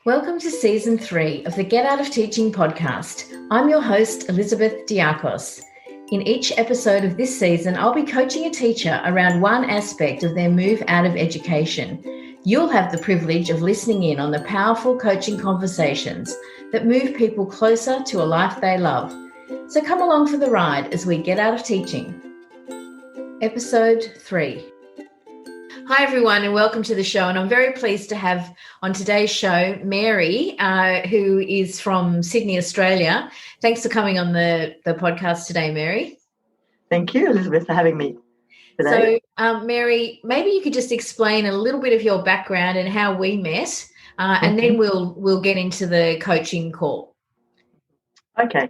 Welcome to Season 3 of the Get Out of Teaching podcast. I'm your host, Elizabeth Diakos. In each episode of this season, I'll be coaching a teacher around one aspect of their move out of education. You'll have the privilege of listening in on the powerful coaching conversations that move people closer to a life they love. So come along for the ride as we get out of teaching. Episode 3. Hi, everyone, and welcome to the show. And I'm very pleased to have on today's show Mary, who is from Sydney, Australia. Thanks for coming on the podcast today, Mary. Thank you, Elizabeth, for having me today. So, Mary, maybe you could just explain a little bit of your background and how we met, and then we'll get into the coaching call. Okay.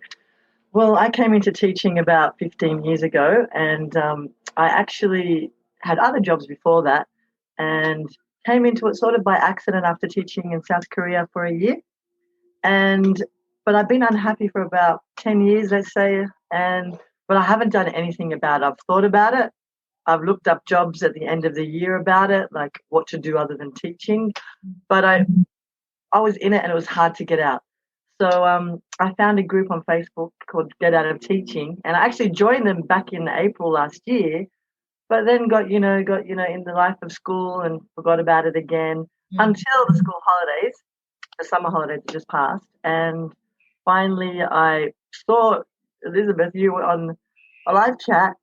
Well, I came into teaching about 15 years ago, and I actually had other jobs before that and came into it sort of by accident after teaching in South Korea for a year. But I've been unhappy for about 10 years, let's say, but I haven't done anything about it. I've thought about it. I've looked up jobs at the end of the year about it, like what to do other than teaching. But I was in it and it was hard to get out. So I found a group on Facebook called Get Out of Teaching, and I actually joined them back in April last year. But then got in the life of school and forgot about it again until the school holidays, the summer holidays just passed. And finally I saw, Elizabeth, you were on a live chat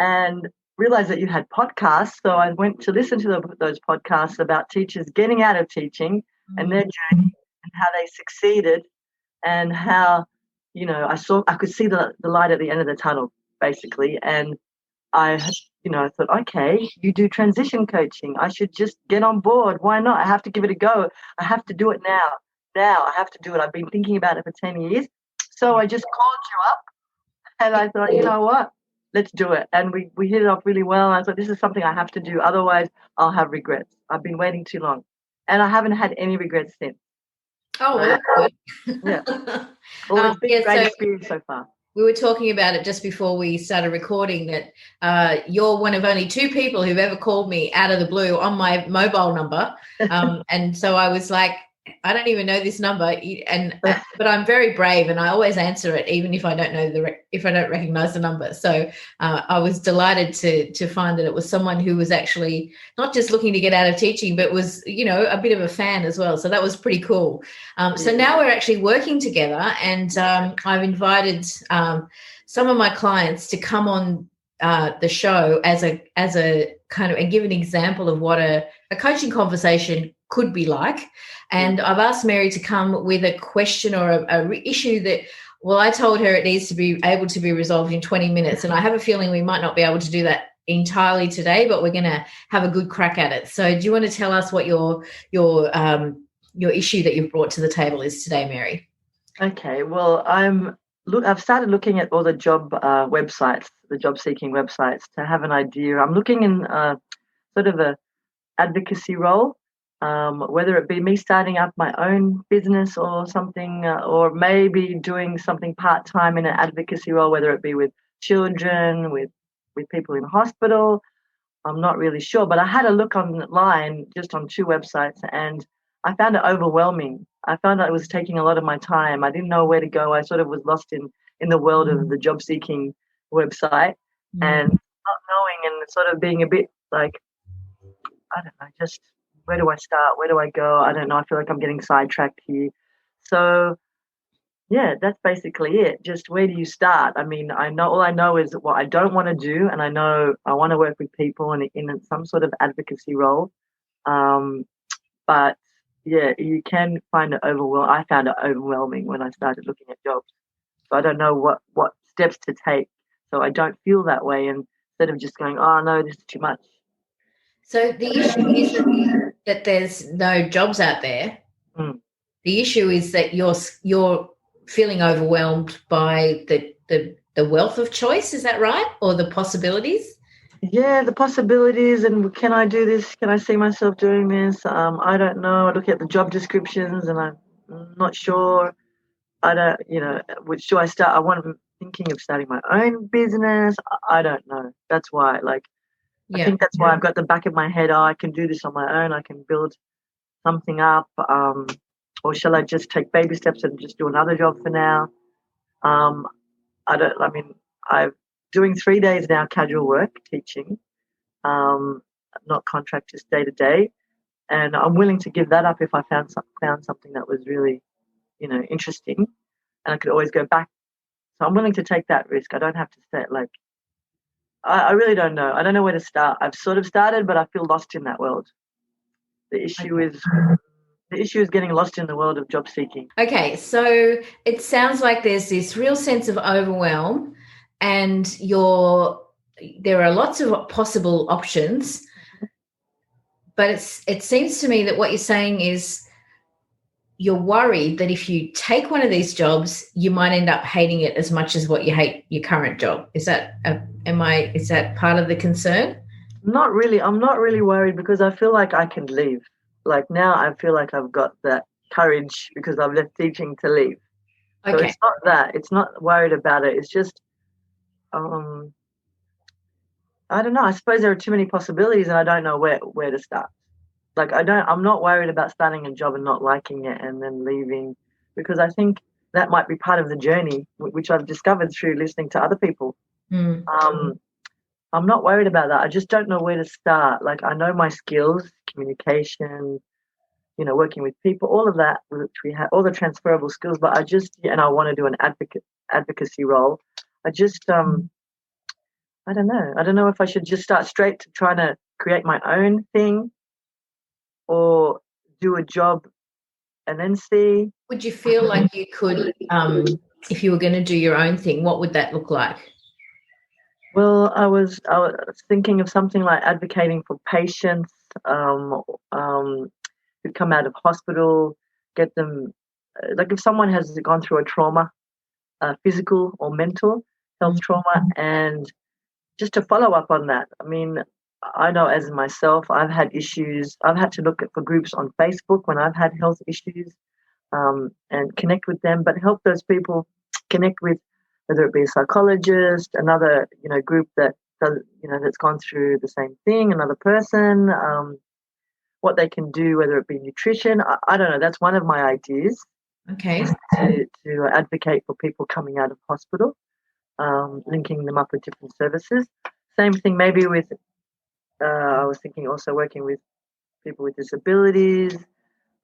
and realized that you had podcasts. So I went to listen to those podcasts about teachers getting out of teaching and their journey and how they succeeded and how, I could see the light at the end of the tunnel, basically. And I thought, okay, you do transition coaching. I should just get on board. Why not? I have to give it a go. I have to do it now. I have to do it. I've been thinking about it for 10 years. So I just called you up and I thought, you know what? Let's do it. And we hit it off really well. I thought, this is something I have to do. Otherwise, I'll have regrets. I've been waiting too long. And I haven't had any regrets since. Oh, well, that's good. Yeah. Well, it's been a great experience so far. We were talking about it just before we started recording that you're one of only 2 people who've ever called me out of the blue on my mobile number. And so I was like, I don't even know this number. But I'm very brave and I always answer it, even if I don't know if I don't recognize the number. So I was delighted to find that it was someone who was actually not just looking to get out of teaching, but was, a bit of a fan as well. So that was pretty cool. So now we're actually working together, and I've invited some of my clients to come on the show as a kind of, and give an example of what a coaching conversation could be like. And I've asked Mary to come with a question or a issue that, well, I told her it needs to be able to be resolved in 20 minutes. And I have a feeling we might not be able to do that entirely today, but we're going to have a good crack at it. So do you want to tell us what your issue that you've brought to the table is today, Mary? Okay. Well, I've started looking at all the job websites, the job seeking websites, to have an idea. I'm looking in sort of a advocacy role. Whether it be me starting up my own business or something, or maybe doing something part-time in an advocacy role, whether it be with children, with people in hospital. I'm not really sure, but I had a look online just on 2 websites and I found it overwhelming. I found that it was taking a lot of my time. I didn't know where to go. I sort of was lost in the world of the job seeking website and not knowing and sort of being a bit like, I don't know, just where do I start? Where do I go? I don't know. I feel like I'm getting sidetracked here. So, yeah, that's basically it. Just where do you start? I mean, all I know is what I don't want to do, and I know I want to work with people in some sort of advocacy role. But yeah, you can find it overwhelming. I found it overwhelming when I started looking at jobs. So I don't know what steps to take so I don't feel that way, and instead of just going, oh no, this is too much. So the issue isn't that there's no jobs out there. The issue is that you're feeling overwhelmed by the wealth of choice. Is that right? Or the possibilities? Yeah, the possibilities, and can I do this? Can I see myself doing this? I don't know. I look at the job descriptions and I'm not sure. I don't, which do I start? I'm thinking of starting my own business. I don't know. That's why, I think that's why I've got the back of my head, I can do this on my own. I can build something up, or shall I just take baby steps and just do another job for now? I'm doing 3 days now casual work teaching, not contract, just day to day, and I'm willing to give that up if I found something that was really, interesting, and I could always go back. So I'm willing to take that risk. I don't have to stay I really don't know. I don't know where to start. I've sort of started, but I feel lost in that world. The issue is getting lost in the world of job seeking. Okay, so it sounds like there's this real sense of overwhelm, and there are lots of possible options, but it seems to me that what you're saying is you're worried that if you take one of these jobs, you might end up hating it as much as what you hate your current job. Is that part of the concern? Not really. I'm not really worried because I feel like I can leave. Like now I feel like I've got that courage because I've left teaching to leave. Okay. So it's not that. It's not worried about it. It's just, I don't know. I suppose there are too many possibilities and I don't know where to start. Like I'm not worried about starting a job and not liking it and then leaving, because I think that might be part of the journey, which I've discovered through listening to other people. I'm not worried about that. I just don't know where to start. Like I know my skills, communication, working with people, all of that, which we have, all the transferable skills, but and I want to do an advocacy role. I don't know. I don't know if I should just start straight to trying to create my own thing or do a job and then see. Would you feel like you could, if you were going to do your own thing, what would that look like? Well, I was thinking of something like advocating for patients who come out of hospital, get them, like if someone has gone through a trauma, physical or mental health trauma, and just to follow up on that. I mean, I know as myself, I've had issues. I've had to look for groups on Facebook when I've had health issues and connect with them, but help those people connect with, whether it be a psychologist, another, group that does, that's gone through the same thing, another person, what they can do, whether it be nutrition. I don't know. That's one of my ideas. Okay. To advocate for people coming out of hospital, linking them up with different services. Same thing maybe with, I was thinking also working with people with disabilities.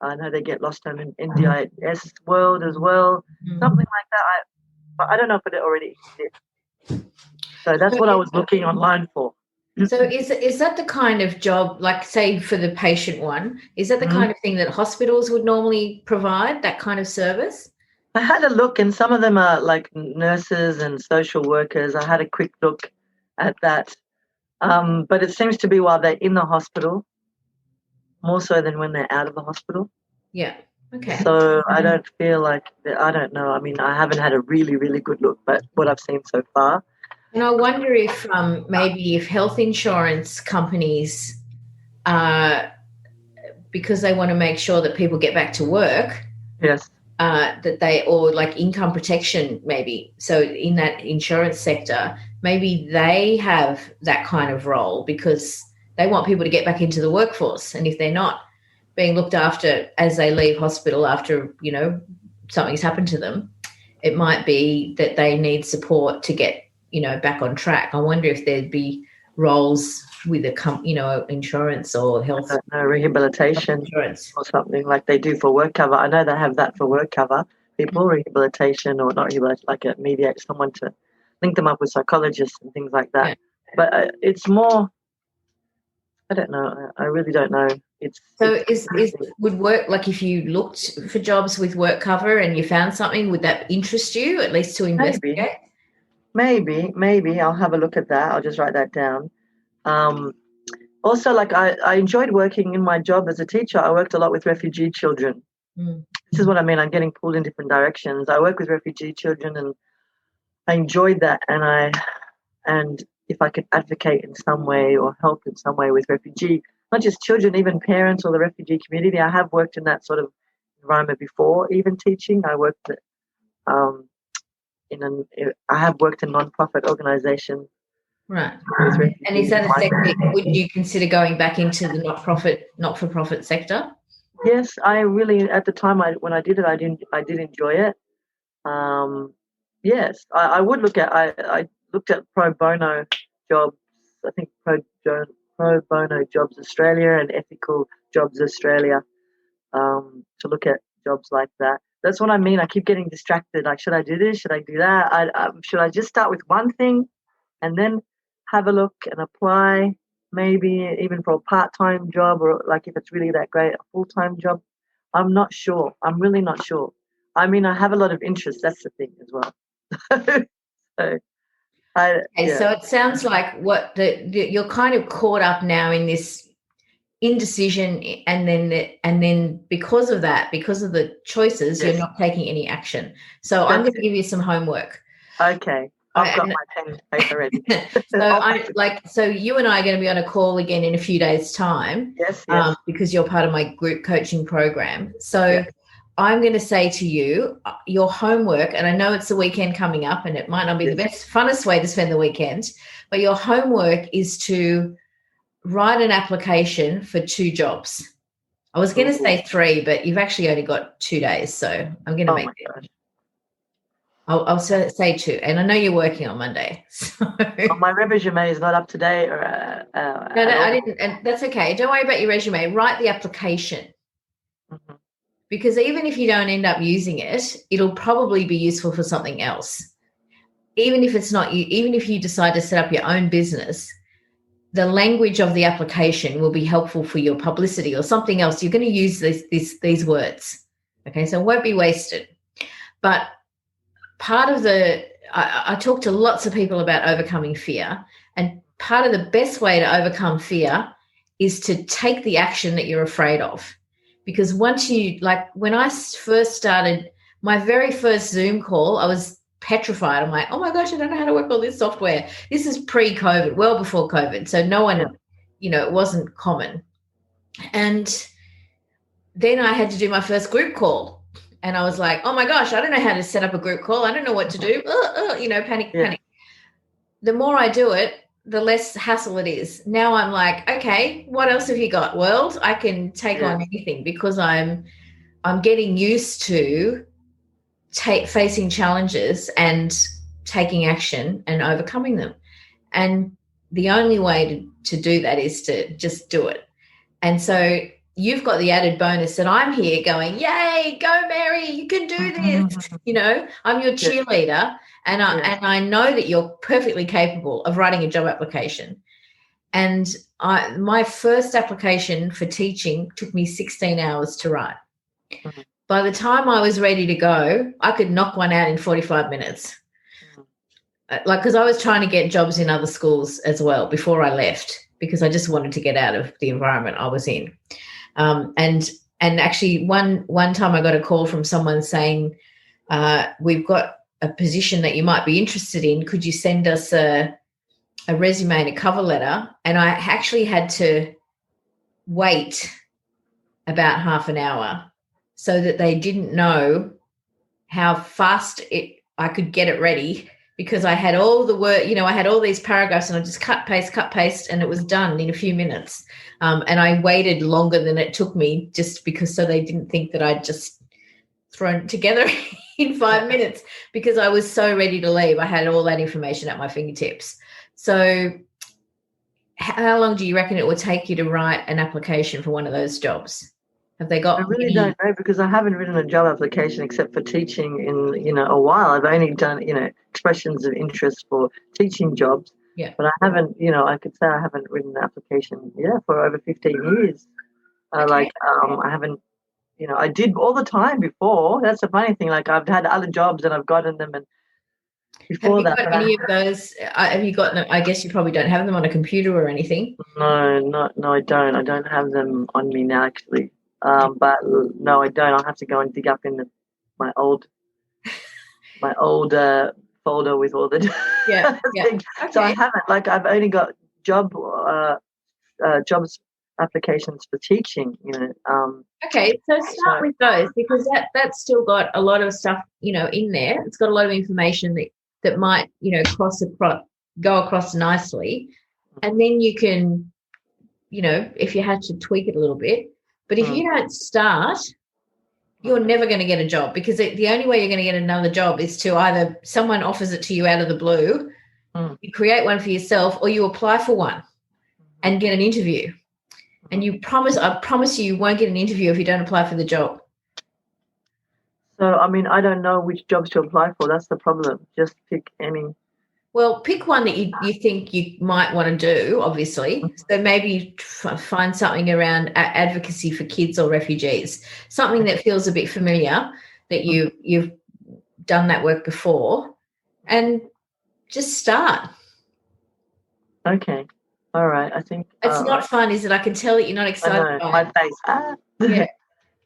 I know they get lost in NDIS world as well. Something like that. I don't know if it already exists. So that's what I was looking online for. So is that the kind of job, like say for the patient one, is that the kind of thing that hospitals would normally provide, that kind of service? I had a look, and some of them are like nurses and social workers. I had a quick look at that. But it seems to be while they're in the hospital, more so than when they're out of the hospital. Yeah. Okay. So I don't feel like, I don't know. I mean, I haven't had a really, really good look, but what I've seen so far. And I wonder if maybe if health insurance companies, because they want to make sure that people get back to work. Yes. Or like income protection maybe. So in that insurance sector, maybe they have that kind of role because they want people to get back into the workforce. And if they're not being looked after as they leave hospital after, something's happened to them, it might be that they need support to get, back on track. I wonder if there'd be roles with insurance or health. Rehabilitation insurance or something like they do for work cover. I know they have that for work cover. People, rehabilitation or not rehabilitation, like a mediate, someone to link them up with psychologists and things like that. Yeah. But it's more, I don't know. I really don't know. Would work, like if you looked for jobs with work cover and you found something, would that interest you at least to investigate? Maybe I'll have a look at that. I'll just write that down. Also, like I enjoyed working in my job as a teacher. I worked a lot with refugee children. This is what I mean. I'm getting pulled in different directions. I work with refugee children and I enjoyed that. And if I could advocate in some way or help in some way with refugee, not just children, even parents or the refugee community. I have worked in that sort of environment before, even teaching. I worked I have worked in non-profit organisations. Right. And is that a sector, would you consider going back into the not-for-profit sector? Yes, I really, at the time when I did it, I did enjoy it. Yes, I would look at, I looked at pro bono jobs, I think pro bono jobs Australia and ethical jobs Australia, to look at jobs like that. That's what I mean. I keep getting distracted. Like, should I do this? Should I do that? Should I just start with one thing and then have a look and apply, maybe even for a part-time job, or like if it's really that great, a full-time job? I'm not sure. I'm really not sure. I mean, I have a lot of interest. That's the thing as well. So, Okay, yeah. so it sounds like you're kind of caught up now in this indecision, and then because of that, because of the choices, Yes. you're not taking any action. So I'm going to give you some homework. Okay. I've got my pen and paper ready. So you and I are going to be on a call again in a few days' time. Yes. Because you're part of my group coaching program. So yes. I'm going to say to you, your homework, and I know it's the weekend coming up and it might not be the best, funnest way to spend the weekend, but your homework is to write an application for 2 jobs. I was going to say 3, but you've actually only got 2 days, so I'm going to make it. I'll say 2, and I know you're working on Monday. So. My resume is not up to date. No, I didn't, and that's okay. Don't worry about your resume. Write the application. Mm-hmm. Because even if you don't end up using it, it'll probably be useful for something else. Even if it's not you, even if you decide to set up your own business, the language of the application will be helpful for your publicity or something else. You're going to use these words. Okay, so it won't be wasted. But part of I talk to lots of people about overcoming fear, and part of the best way to overcome fear is to take the action that you're afraid of. Because once when I first started my very first Zoom call, I was petrified. I'm like, oh my gosh, I don't know how to work all this software. This is pre-COVID, well before COVID. So no one, it wasn't common. And then I had to do my first group call. And I was like, oh my gosh, I don't know how to set up a group call. I don't know what to do. Panic. The more I do it, the less hassle it is. Now I'm like, okay, what else have you got, world? I can take on anything because I'm getting used to facing challenges and taking action and overcoming them. And the only way to do that is to just do it. And so you've got the added bonus that I'm here going, yay, go Mary, you can do this. I'm your cheerleader. And I know that you're perfectly capable of writing a job application. And my first application for teaching took me 16 hours to write. Mm-hmm. By the time I was ready to go, I could knock one out in 45 minutes. Mm-hmm. Because I was trying to get jobs in other schools as well before I left, because I just wanted to get out of the environment I was in. And actually one time I got a call from someone saying, we've got a position that you might be interested in. Could you send us a resume and a cover letter? And I actually had to wait about half an hour so that they didn't know how fast I could get it ready, because I had all the work, I had all these paragraphs and I just cut, paste, and it was done in a few minutes. And I waited longer than it took me just because so they didn't think that I'd just thrown it together in 5 minutes, because I was so ready to leave. I had all that information at my fingertips. So how long do you reckon it would take you to write an application for one of those jobs? Have they got? I really don't know, because I haven't written a job application except for teaching in a while. I've only done expressions of interest for teaching jobs. Yeah. But I haven't, I could say I haven't written an application for over 15 years. Okay. I haven't, I did all the time before. That's the funny thing. Like, I've had other jobs and I've gotten them, and before that. Have you got any of those? Have you got them? I guess you probably don't have them on a computer or anything. No, I don't. I don't have them on me now, actually. But no, I don't. I'll have to go and dig up in my old folder with all the things. Okay. So I haven't. Like, I've only got jobs applications for teaching. Okay, so start with those, because that's still got a lot of stuff in there. It's got a lot of information that might go across nicely, and then you can if you had to tweak it a little bit, But if you don't start, you're never going to get a job, because the only way you're going to get another job is to either someone offers it to you out of the blue, you create one for yourself, or you apply for one and get an interview. And I promise you won't get an interview if you don't apply for the job. So, I mean, I don't know which jobs to apply for. That's the problem. Just pick any. Well, pick one that you think you might want to do, obviously. So maybe find something around advocacy for kids or refugees, something that feels a bit familiar, that you've done that work before, and just start. Okay. All right. I think it's not fun, is it? I can tell that you're not excited. My face. Yeah,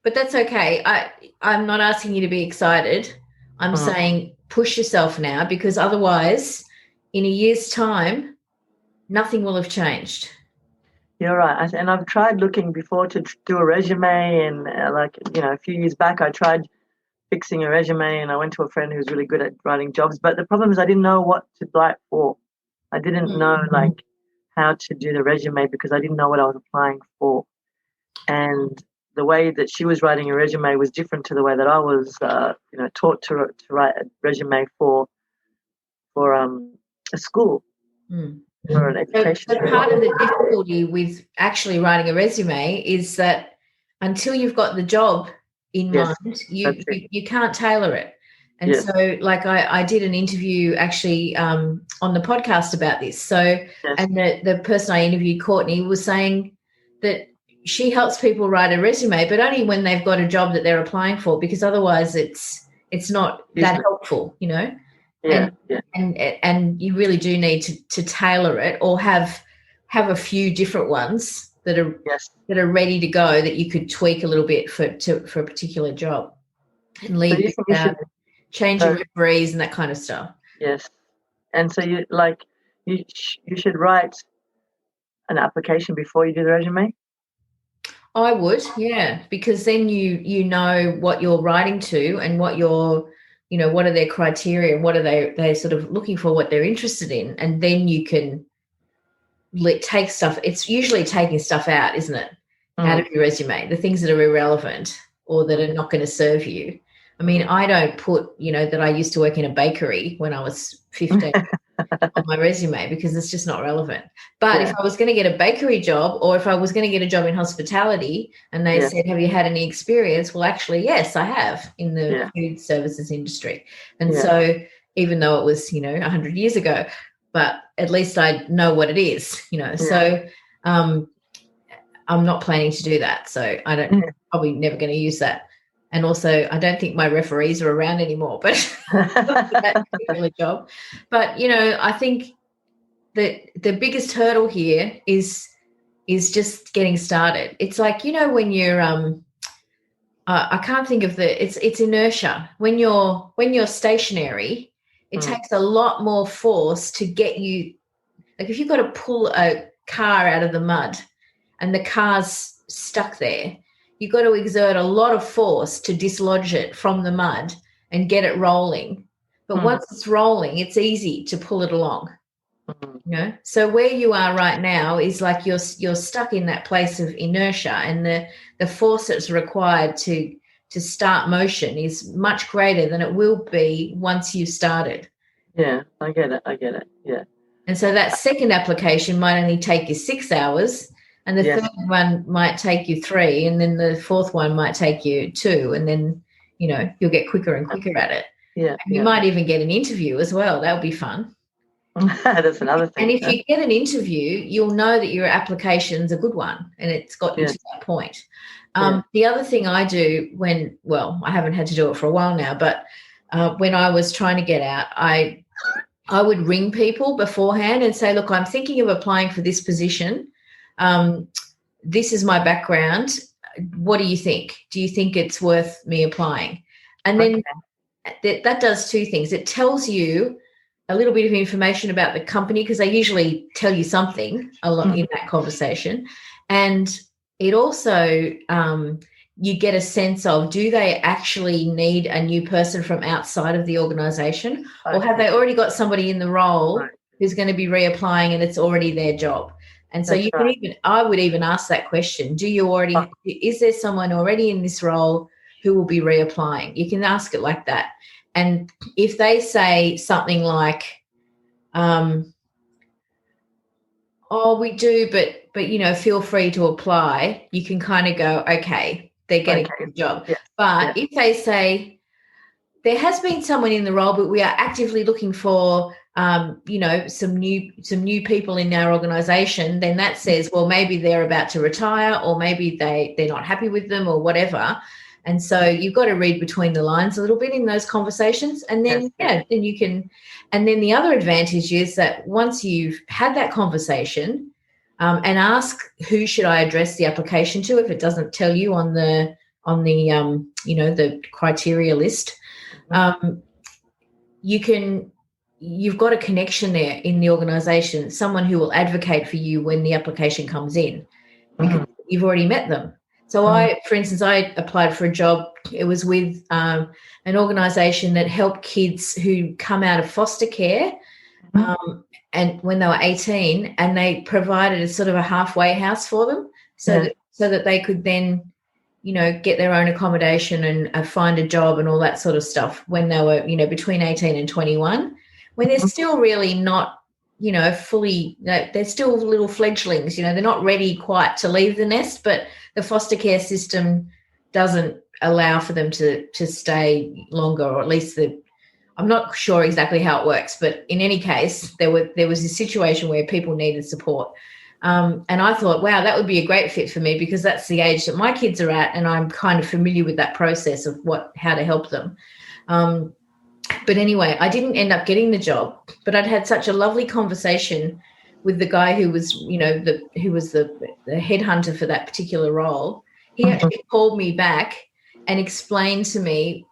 but that's okay. I'm not asking you to be excited. I'm saying push yourself now, because otherwise, in a year's time, nothing will have changed. You're right. And I've tried looking before to do a resume, and a few years back, I tried fixing a resume, and I went to a friend who's really good at writing jobs. But the problem is I didn't know what to apply for. I didn't know how to do the resume, because I didn't know what I was applying for. And the way that she was writing a resume was different to the way that I was, taught to write a resume for a school or an education. So part of the difficulty with actually writing a resume is that until you've got the job in mind, you can't tailor it. And so, like, I did an interview actually on the podcast about this. So, and the person I interviewed, Courtney, was saying that she helps people write a resume, but only when they've got a job that they're applying for, because otherwise it's not that helpful, you know. And you really do need to tailor it, or have a few different ones that are ready to go, that you could tweak a little bit for a particular job, and leave change your referees and that kind of stuff. Yes. And so you should write an application before you do the resume? I would, yeah, because then you know what you're writing to, and what you're, what are their criteria, and what are they sort of looking for, what they're interested in, and then you can take stuff. It's usually taking stuff out, isn't it, out of your resume, the things that are irrelevant or that are not going to serve you. I mean, I don't put, that I used to work in a bakery when I was 15 on my resume, because it's just not relevant. But if I was going to get a bakery job, or if I was going to get a job in hospitality, and they said, have you had any experience? Well, actually, yes, I have, in the food services industry. And so even though it was, 100 years ago, but at least I know what it is, So I'm not planning to do that. So I don't, probably never going to use that. And also, I don't think my referees are around anymore, but that particular job. But, I think that the biggest hurdle here is just getting started. It's like, when you're I can't think of it's inertia. When you're stationary, it takes a lot more force to get you. Like, if you've got to pull a car out of the mud and the car's stuck there, you've got to exert a lot of force to dislodge it from the mud and get it rolling. But once it's rolling, it's easy to pull it along. So where you are right now is like you're stuck in that place of inertia, and the force that's required to start motion is much greater than it will be once you've started. Yeah, I get it. Yeah. And so that second application might only take you 6 hours, and the third one might take you 3, and then the fourth one might take you 2, and then, you'll get quicker and quicker at it. Yeah. And you might even get an interview as well. That would be fun. That's another thing. And if you get an interview, you'll know that your application's a good one, and it's got you to that point. The other thing I do I haven't had to do it for a while now, but when I was trying to get out, I would ring people beforehand and say, look, I'm thinking of applying for this position. This is my background. What do you think? Do you think it's worth me applying? And then that does two things. It tells you a little bit of information about the company, because they usually tell you something a lot in that conversation. And it also, you get a sense of, do they actually need a new person from outside of the organisation, or have they already got somebody in the role who's going to be reapplying and it's already their job? And so That's you can right. even, I would even ask that question. Is there someone already in this role who will be reapplying? You can ask it like that. And if they say something like, oh, we do, but feel free to apply, you can kind of go, okay, they're getting Okay. a job. Yes. But Yes. if they say, there has been someone in the role, but we are actively looking for, some new people in our organisation, then that says, well, maybe they're about to retire, or maybe they're not happy with them, or whatever. And so you've got to read between the lines a little bit in those conversations, and then then you can. And then the other advantage is that once you've had that conversation, and ask, who should I address the application to if it doesn't tell you on the the criteria list. You've got a connection there in the organisation, someone who will advocate for you when the application comes in, because you've already met them. So for instance, I applied for a job. It was with an organisation that helped kids who come out of foster care, and when they were 18, and they provided a sort of a halfway house for them, so that they could then get their own accommodation and find a job and all that sort of stuff when they were, between 18 and 21, when they're still really not, fully, they're still little fledglings, they're not ready quite to leave the nest, but the foster care system doesn't allow for them to stay longer, or at least I'm not sure exactly how it works, but in any case, there was a situation where people needed support. And I thought, wow, that would be a great fit for me, because that's the age that my kids are at, and I'm kind of familiar with that process of how to help them. But anyway, I didn't end up getting the job, but I'd had such a lovely conversation with the guy who was, the headhunter for that particular role. He actually called me back and explained to me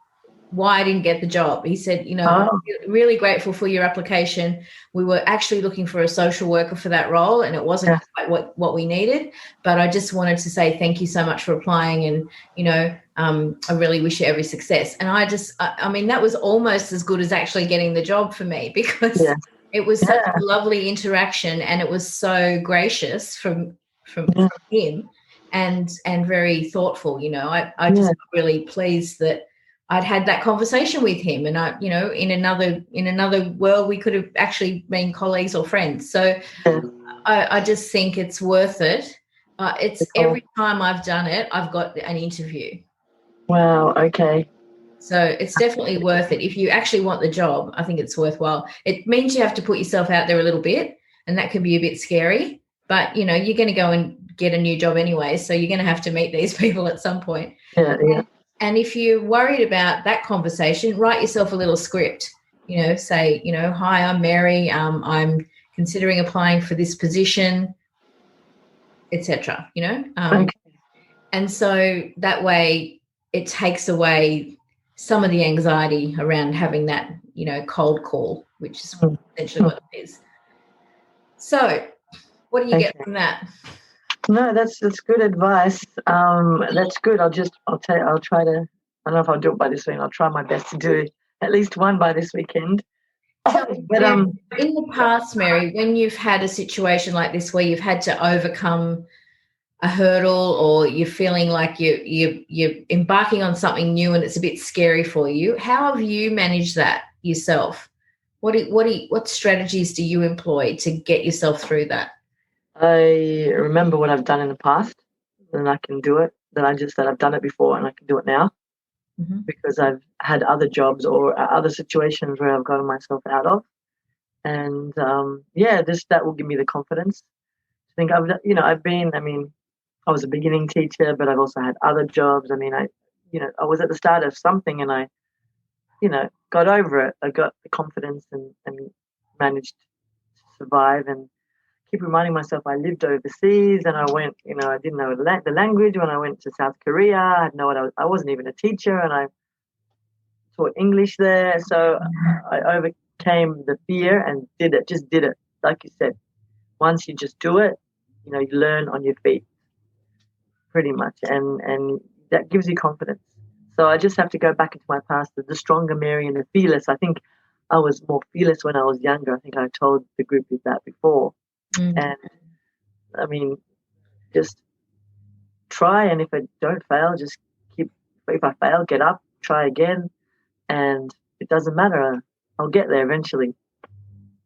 why I didn't get the job. He said, really grateful for your application. We were actually looking for a social worker for that role, and it wasn't quite what we needed. But I just wanted to say thank you so much for applying, and, I really wish you every success. And I mean, that was almost as good as actually getting the job for me, because it was such a lovely interaction, and it was so gracious from him, and very thoughtful. I just got really pleased that I'd had that conversation with him, and in another world, we could have actually been colleagues or friends. So I just think it's worth it. It's every time I've done it, I've got an interview. Wow. Okay. So it's definitely worth it. If you actually want the job, I think it's worthwhile. It means you have to put yourself out there a little bit, and that can be a bit scary, but you're going to go and get a new job anyway. So you're going to have to meet these people at some point. Yeah. And if you're worried about that conversation, write yourself a little script, say, hi, I'm Mary. I'm considering applying for this position, etc. And so that way it takes away some of the anxiety around having that, cold call, which is essentially what it is. So what do you get from that? No, that's good advice. That's good. I'll try to, I don't know if I'll do it by this week. I'll try my best to do at least one by this weekend. But in the past, Mary, when you've had a situation like this where you've had to overcome a hurdle, or you're feeling like you're embarking on something new and it's a bit scary for you, how have you managed that yourself? What strategies do you employ to get yourself through that? I remember what I've done in the past, and I can do it. That I've done it before, and I can do it now, because I've had other jobs or other situations where I've gotten myself out of, and that will give me the confidence to think I was a beginning teacher, but I've also had other jobs. I mean, I was at the start of something, and I, got over it. I got the confidence and managed to survive, and keep reminding myself I lived overseas, and I went, I didn't know the language when I went to South Korea. I wasn't even a teacher, and I taught English there. So I overcame the fear and did it. Like you said, once you just do it, you learn on your feet pretty much. And that gives you confidence. So I just have to go back into my past, the stronger Mary and the fearless. I think I was more fearless when I was younger. I think I told the group that before. And I mean, just try, and if I don't fail, just keep. If I fail, get up, try again, and it doesn't matter. I'll get there eventually.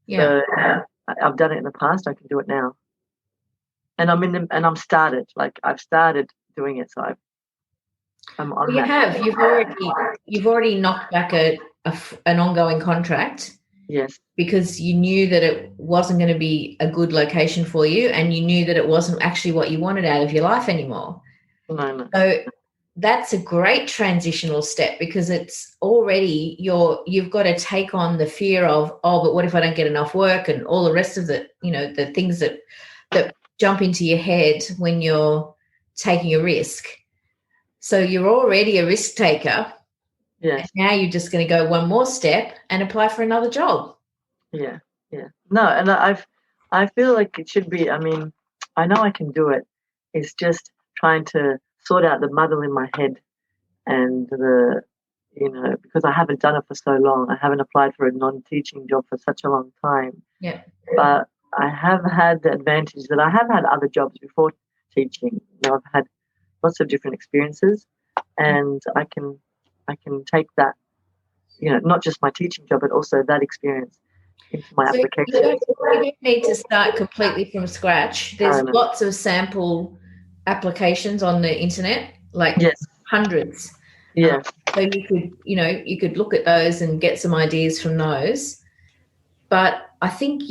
Yeah. So I've done it in the past. I can do it now, and I'm started. Like I've started doing it, so I'm on Well, you that. have. You've already knocked back an ongoing contract. Yes. Because you knew that it wasn't going to be a good location for you, and you knew that it wasn't actually what you wanted out of your life anymore. No. So that's a great transitional step, because it's already you've got to take on the fear of, oh, but what if I don't get enough work, and all the rest of the, the things that jump into your head when you're taking a risk. So you're already a risk taker. Yes. And now you're just going to go one more step and apply for another job. Yeah. No, and I feel like it should be. I mean, I know I can do it. It's just trying to sort out the muddle in my head, and because I haven't done it for so long. I haven't applied for a non-teaching job for such a long time. Yeah. But I have had the advantage that I have had other jobs before teaching. I've had lots of different experiences, and I can take that, not just my teaching job, but also that experience into my application. You don't need to start completely from scratch. There's lots of sample applications on the internet, like hundreds. Yeah. So you could look at those and get some ideas from those. But I think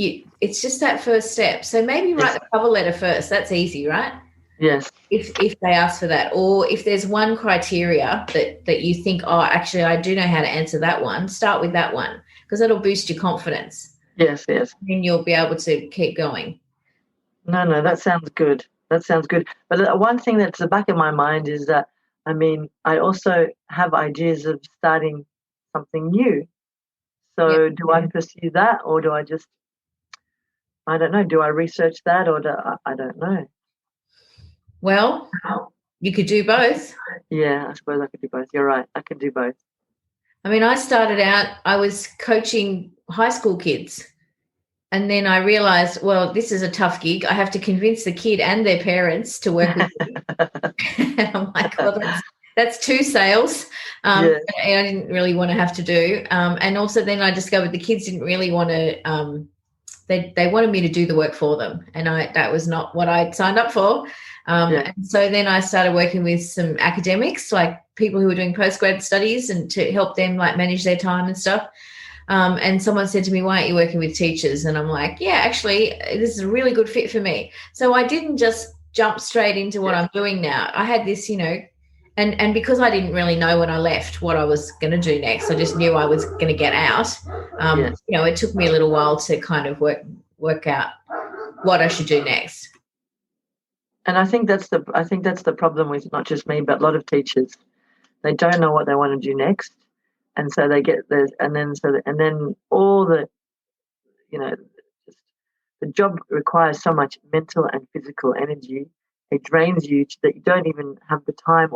it's just that first step. So maybe write the cover letter first. That's easy, right? Yes. If they ask for that, or if there's one criteria that you think, oh, actually, I do know how to answer that one, start with that one, because it'll boost your confidence. Yes. And you'll be able to keep going. No, that sounds good. But one thing that's the back of my mind is that, I mean, I also have ideas of starting something new. So do I pursue that, or do I just, I don't know, do I research that, or I don't know. Well, you could do both. Yeah, I suppose I could do both. You're right. I could do both. I mean, I started out, I was coaching high school kids, and then I realized, well, this is a tough gig. I have to convince the kid and their parents to work with me. And I'm like, well, that's two sales. I didn't really want to have to do. And also then I discovered the kids didn't really want to, they wanted me to do the work for them. And that was not what I'd signed up for. And so then I started working with some academics, like people who were doing postgrad studies, and to help them like manage their time and stuff. And someone said to me, why aren't you working with teachers? And I'm like, yeah, actually, this is a really good fit for me. So I didn't just jump straight into what I'm doing now. I had this, and because I didn't really know when I left what I was going to do next, I just knew I was going to get out. It took me a little while to kind of work out what I should do next. And I think that's the problem with not just me, but a lot of teachers. They don't know what they want to do next, and so they get this, and then all the, the job requires so much mental and physical energy. It drains you that you don't even have the time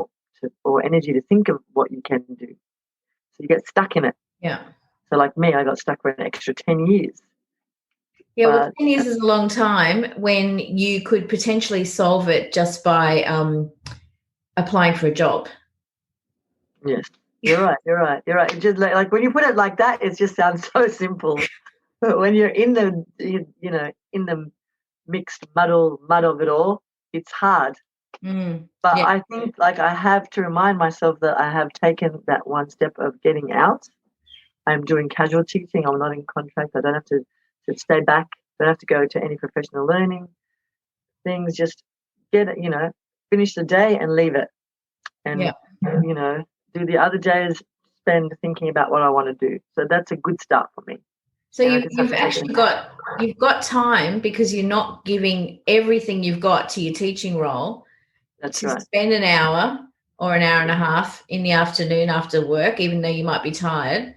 or energy to think of what you can do. So you get stuck in it. Yeah. So like me, I got stuck for an extra 10 years. Yeah, well, 10 years is a long time when you could potentially solve it just by applying for a job. Yes, you're right. It just like when you put it like that, it just sounds so simple. But when you're in the, in the mixed muddle of it all, it's hard. But I think I have to remind myself that I have taken that one step of getting out. I'm doing casual teaching. I'm not in contract. I don't have to stay back. I don't have to go to any professional learning things. Just get it, finish the day and leave it. And, do the other days spend thinking about what I want to do. So that's a good start for me. So you've actually got time, because you're not giving everything you've got to your teaching role. That's right. Spend an hour or an hour and a half in the afternoon after work, even though you might be tired.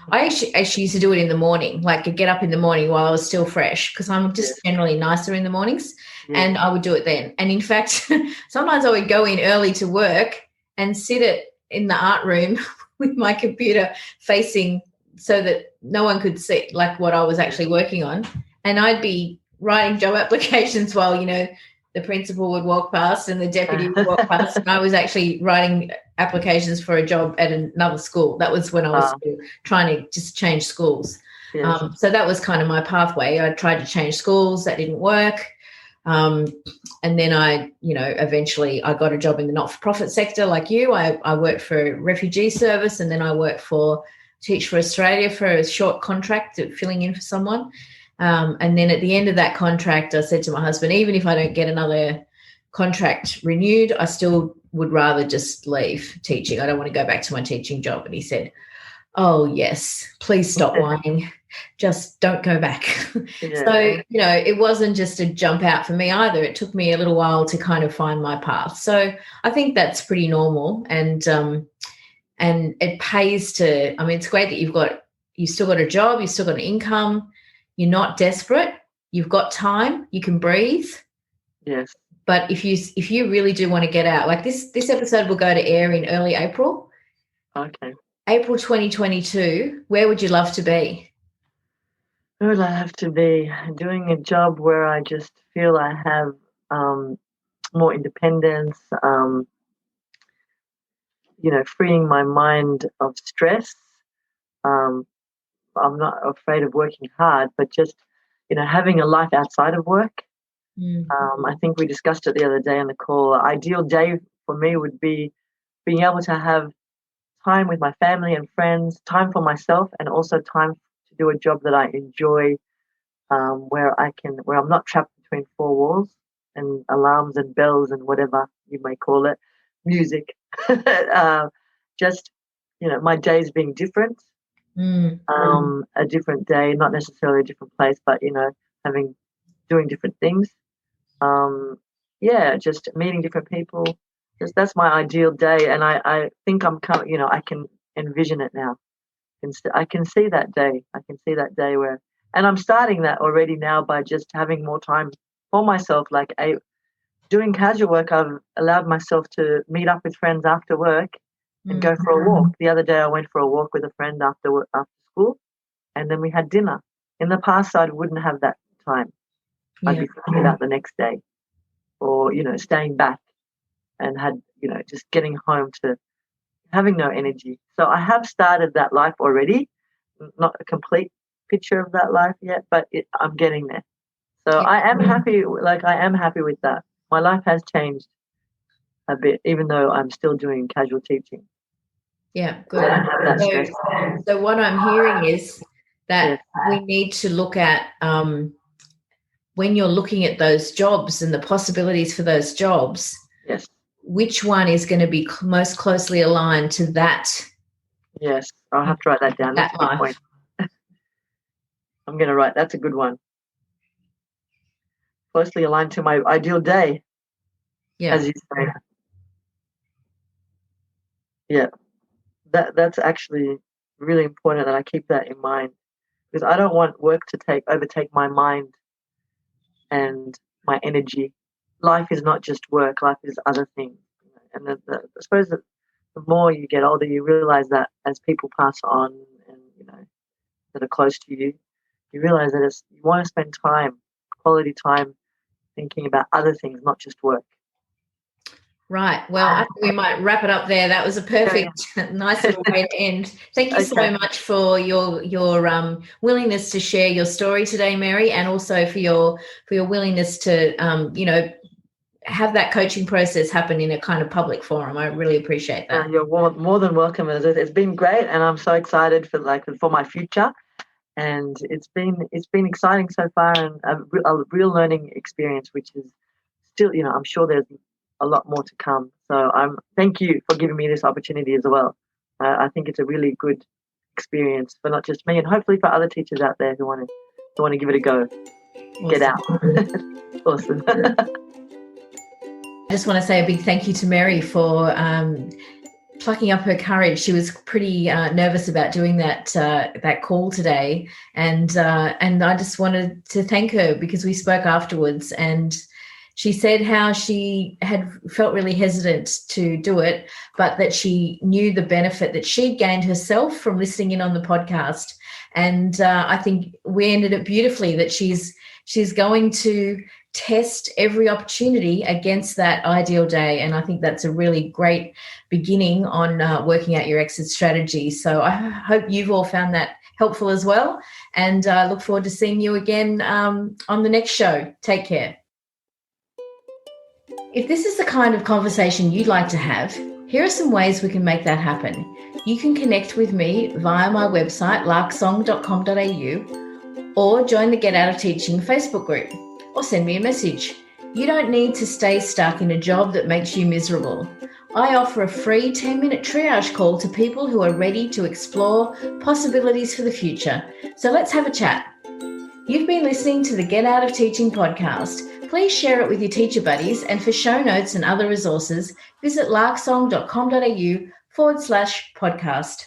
I actually used to do it in the morning, like get up in the morning while I was still fresh, because I'm just generally nicer in the mornings, and I would do it then. And in fact, sometimes I would go in early to work and sit in the art room with my computer facing so that no one could see like what I was actually working on. And I'd be writing job applications while, the principal would walk past and the deputy would walk past, and I was actually writing applications for a job at another school. That was when I was trying to just change schools. Yes. So that was kind of my pathway. I tried to change schools. That didn't work. And then eventually I got a job in the not-for-profit sector like you. I worked for refugee service, and then I worked for Teach for Australia for a short contract filling in for someone. And then at the end of that contract, I said to my husband, even if I don't get another contract renewed, I still would rather just leave teaching. I don't want to go back to my teaching job. And he said, oh, yes, please stop whining. Just don't go back. Yeah. So, it wasn't just a jump out for me either. It took me a little while to kind of find my path. So I think that's pretty normal. And it pays to, it's great that you've still got a job, you've still got an income, you're not desperate, you've got time, you can breathe. Yes. But if you really do want to get out, like this episode will go to air in early April. Okay. April 2022, where would you love to be? Where would I have to be? Doing a job where I just feel I have more independence, freeing my mind of stress. I'm not afraid of working hard, but just, having a life outside of work. I think we discussed it the other day on the call. Ideal day for me would be being able to have time with my family and friends, time for myself, and also time to do a job that I enjoy, where I'm not trapped between four walls and alarms and bells and whatever you may call it, music. Just, my days being different, a different day, not necessarily a different place, but, doing different things. Just meeting different people. That's my ideal day, and I think I can envision it now. I can see that day. I can see that day and I'm starting that already now by just having more time for myself. Like doing casual work, I've allowed myself to meet up with friends after work and go for a walk. The other day I went for a walk with a friend after school, and then we had dinner. In the past, I wouldn't have that time. I'd be thinking about the next day, or staying back. And had, just getting home to having no energy. So I have started that life already, not a complete picture of that life yet, but I'm getting there. So I am happy, I am happy with that. My life has changed a bit, even though I'm still doing casual teaching. Yeah, good. So what I'm hearing is that we need to look at when you're looking at those jobs and the possibilities for those jobs. Yes. Which one is going to be most closely aligned to that? Yes, I'll have to write that down. That's a good point. I'm going to write. That's a good one. Closely aligned to my ideal day. Yeah. As you say. Yeah. That's actually really important that I keep that in mind, because I don't want work to overtake my mind and my energy. Life is not just work. Life is other things. And I suppose that the more you get older, you realize that as people pass on and, that are close to you, you realize that you want to spend quality time, thinking about other things, not just work. Right. Well, I think we might wrap it up there. That was a perfect, nice little way to end. Thank you so much for your willingness to share your story today, Mary, and also for your willingness to, have that coaching process happen in a kind of public forum. I really appreciate that. You're more than welcome. It's been great, and I'm so excited for my future. And it's been exciting so far, and a real learning experience, which is still, I'm sure there's a lot more to come. So thank you for giving me this opportunity as well. I think it's a really good experience for not just me, and hopefully for other teachers out there who want to give it a go. Awesome. Get out. Awesome. I just want to say a big thank you to Mary for plucking up her courage. She was pretty nervous about doing that call today, and I just wanted to thank her because we spoke afterwards, and she said how she had felt really hesitant to do it, but that she knew the benefit that she'd gained herself from listening in on the podcast. And I think we ended it beautifully, that she's going to test every opportunity against that ideal day. And I think that's a really great beginning on working out your exit strategy. So I hope you've all found that helpful as well. And I look forward to seeing you again on the next show. Take care. If this is the kind of conversation you'd like to have, here are some ways we can make that happen. You can connect with me via my website, larksong.com.au, or join the Get Out of Teaching Facebook group, or send me a message. You don't need to stay stuck in a job that makes you miserable. I offer a free 10-minute triage call to people who are ready to explore possibilities for the future. So let's have a chat. You've been listening to the Get Out of Teaching podcast. Please share it with your teacher buddies, and for show notes and other resources, visit larksong.com.au/podcast.